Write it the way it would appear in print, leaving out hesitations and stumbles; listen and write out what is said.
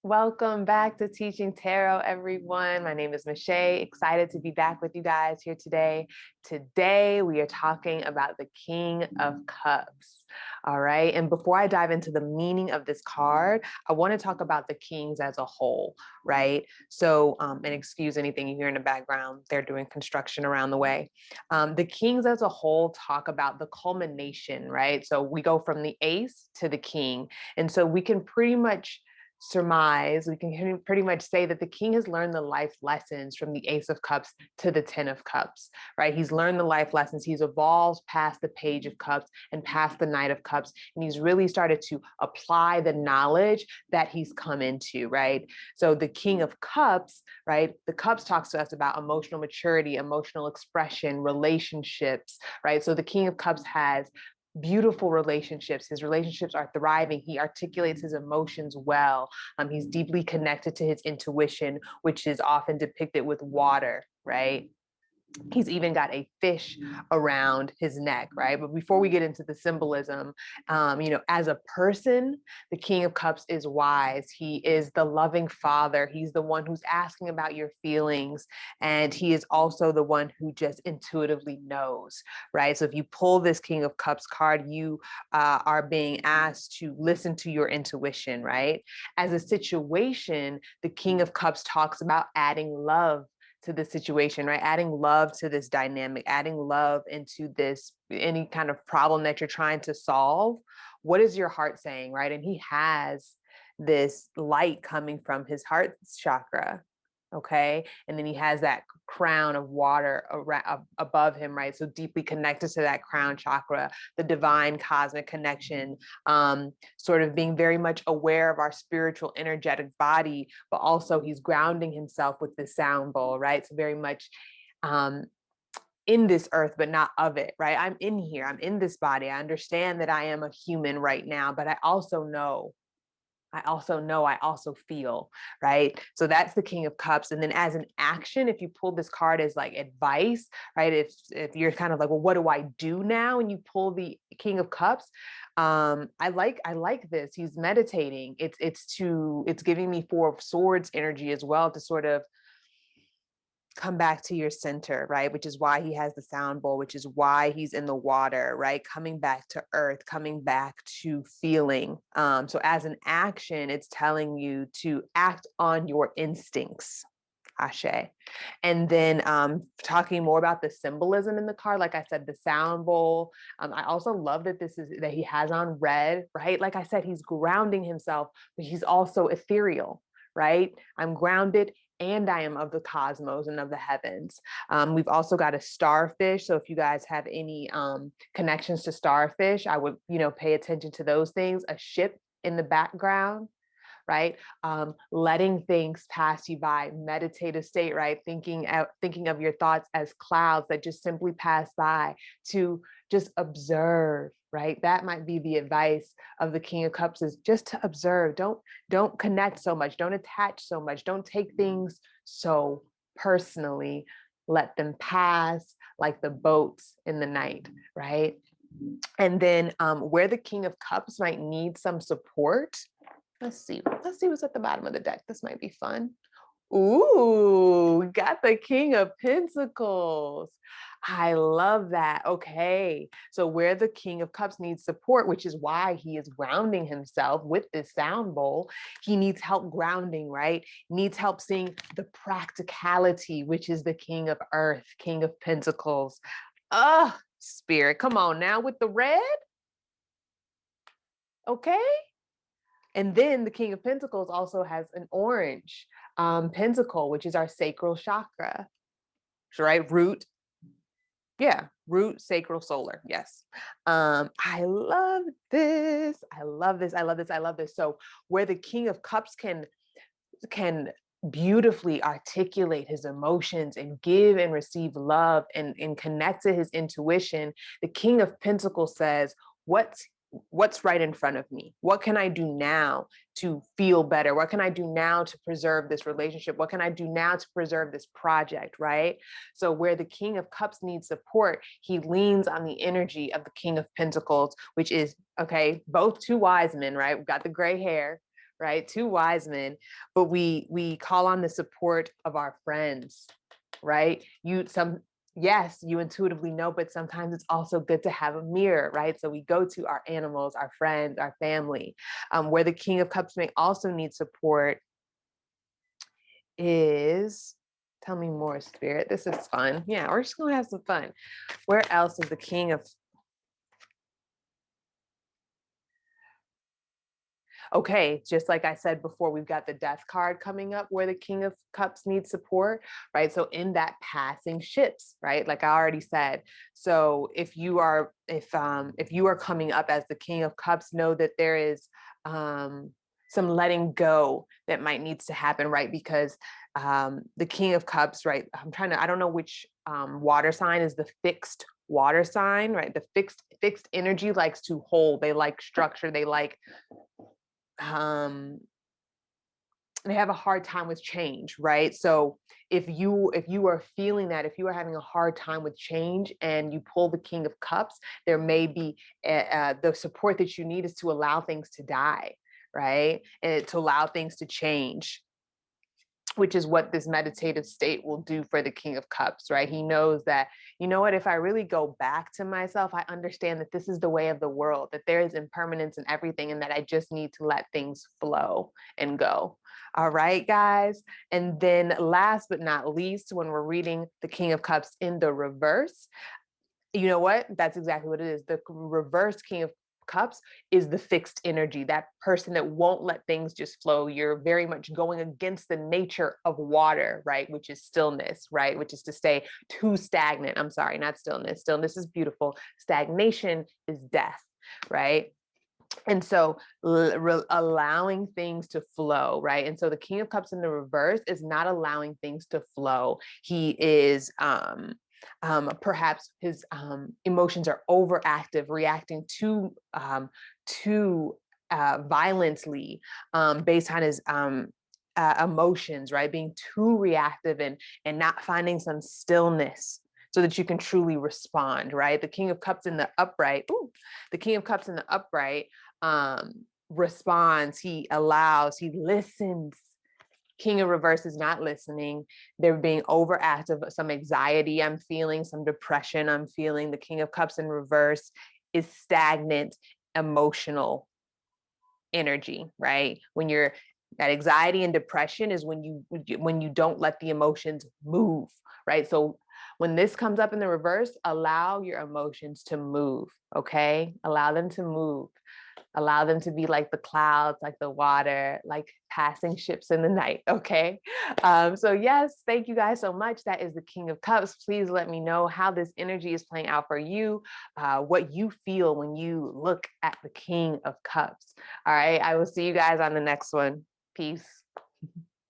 Welcome back to Teaching Tarot, everyone. My name is Michelle. Excited to be back with you guys here today. Today, we are talking about the King of Cups. All right. And before I dive into the meaning of this card, I want to talk about the kings as a whole, right? So, and excuse anything you hear in the background, they're doing construction around the way. The kings as a whole talk about the culmination, right? So we go from the ace to the king. And so we can pretty much surmise, we can pretty much say that the king has learned the life lessons from the Ace of Cups to the Ten of Cups, right? He's learned the life lessons. He's evolved past the Page of Cups and past the Knight of Cups. And he's really started to apply the knowledge that he's come into, right? So the King of Cups, right? The Cups talks to us about emotional maturity, emotional expression, relationships, right? So the King of Cups has beautiful relationships. His relationships are thriving. He articulates his emotions well. He's deeply connected to his intuition, which is often depicted with water, right? He's even got a fish around his neck, right? But before we get into the symbolism, as a person, the King of Cups is wise. He is the loving father. He's the one who's asking about your feelings. And he is also the one who just intuitively knows, right? So if you pull this King of Cups card, you are being asked to listen to your intuition, right? As a situation, the King of Cups talks about adding love to the situation, right? Adding love to this dynamic, adding love into this, any kind of problem that you're trying to solve. What is your heart saying, right? And he has this light coming from his heart chakra. Okay. And then he has that crown of water above him, right? So deeply connected to that crown chakra, the divine cosmic connection, sort of being very much aware of our spiritual, energetic body, but also he's grounding himself with the sound bowl, right? So very much in this earth, but not of it, right? I'm in here, I'm in this body. I understand that I am a human right now, but I also feel, right? So that's the King of Cups. And then as an action, if you pull this card as like advice, right? If you're kind of like, well, what do I do now? And you pull the King of Cups, I like this. He's meditating. It's giving me Four of Swords energy as well to sort of come back to your center, right? Which is why he has the sound bowl, which is why he's in the water, right? Coming back to earth, coming back to feeling. So as an action, it's telling you to act on your instincts. Ashe. And then talking more about the symbolism in the card, like I said, the sound bowl. I also love that that he has on red, right? Like I said, he's grounding himself, but he's also ethereal, right? I'm grounded and I am of the cosmos and of the heavens. We've also got a starfish. So if you guys have any connections to starfish, I would, pay attention to those things. A ship in the background, right? Letting things pass you by, meditative state, right? Thinking of your thoughts as clouds that just simply pass by, to just observe, right? That might be the advice of the King of Cups, is just to observe. Don't connect so much. Don't attach so much. Don't take things so personally. Let them pass like the boats in the night, right? And then where the King of Cups might need some support, let's see what's at the bottom of the deck. This might be fun. Ooh, we got the King of Pentacles. I love that. Okay. So where the King of Cups needs support, which is why he is grounding himself with this sound bowl, he needs help grounding, right? Needs help seeing the practicality, which is the King of Earth, King of Pentacles. Spirit, come on now with the red. Okay. And then the King of Pentacles also has an orange pentacle, which is our sacral chakra, right? Root. Yeah, root, sacral, solar. Yes. I love this. I love this. I love this. I love this. So where the King of Cups can beautifully articulate his emotions and give and receive love and connect to his intuition, the King of Pentacles says, what's right in front of me? What can I do now to feel better? What can I do now to preserve this relationship? What can I do now to preserve this project, right? So where the King of Cups needs support, he leans on the energy of the King of Pentacles, which is, okay, both two wise men, right? We've got the gray hair, right? Two wise men, but we call on the support of our friends, right? Yes, you intuitively know, but sometimes it's also good to have a mirror, right? So we go to our animals, our friends, our family. Where the King of Cups may also need support is, tell me more, Spirit. This is fun. Yeah, we're just gonna have some fun. Where else is the King of Okay, just like I said before, we've got the death card coming up where the King of Cups needs support, right? So in that passing ships, right? Like I already said. So if you are coming up as the King of Cups, know that there is some letting go that might needs to happen, right? Because the King of Cups, right? I don't know which water sign is the fixed water sign, right? The fixed energy likes to hold. They like structure. They like um they have a hard time with change, right? So if you are feeling that, if you are having a hard time with change and you pull the King of Cups, there may be the support that you need is to allow things to die, right? And to allow things to change, which is what this meditative state will do for the King of Cups, right? He knows that, you know what, if I really go back to myself, I understand that this is the way of the world, that there is impermanence in everything, and that I just need to let things flow and go. All right, guys. And then last but not least, when we're reading the King of Cups in the reverse, you know what? That's exactly what it is. The reverse King of Cups is the fixed energy, that person that won't let things just flow. You're very much going against the nature of water, right? Which is stillness, right? Which is to stay too stagnant. I'm sorry, not stillness. Stillness is beautiful. Stagnation is death, right? And so allowing things to flow, right? And so the King of Cups in the reverse is not allowing things to flow. He is perhaps his emotions are overactive, reacting too violently based on his emotions, right? Being too reactive and not finding some stillness so that you can truly respond, right? The King of Cups in the upright, the King of Cups in the upright responds, he allows, he listens. King of Reverse is not listening. They're being overactive, some anxiety I'm feeling, some depression I'm feeling. The King of Cups in reverse is stagnant, emotional energy, right? That anxiety and depression is when you don't let the emotions move, right? So when this comes up in the reverse, allow your emotions to move, okay? Allow them to move. Allow them to be like the clouds, like the water, like passing ships in the night. Okay. So yes, thank you guys so much. That is the King of Cups. Please let me know how this energy is playing out for you, what you feel when you look at the King of Cups. All right. I will see you guys on the next one. Peace.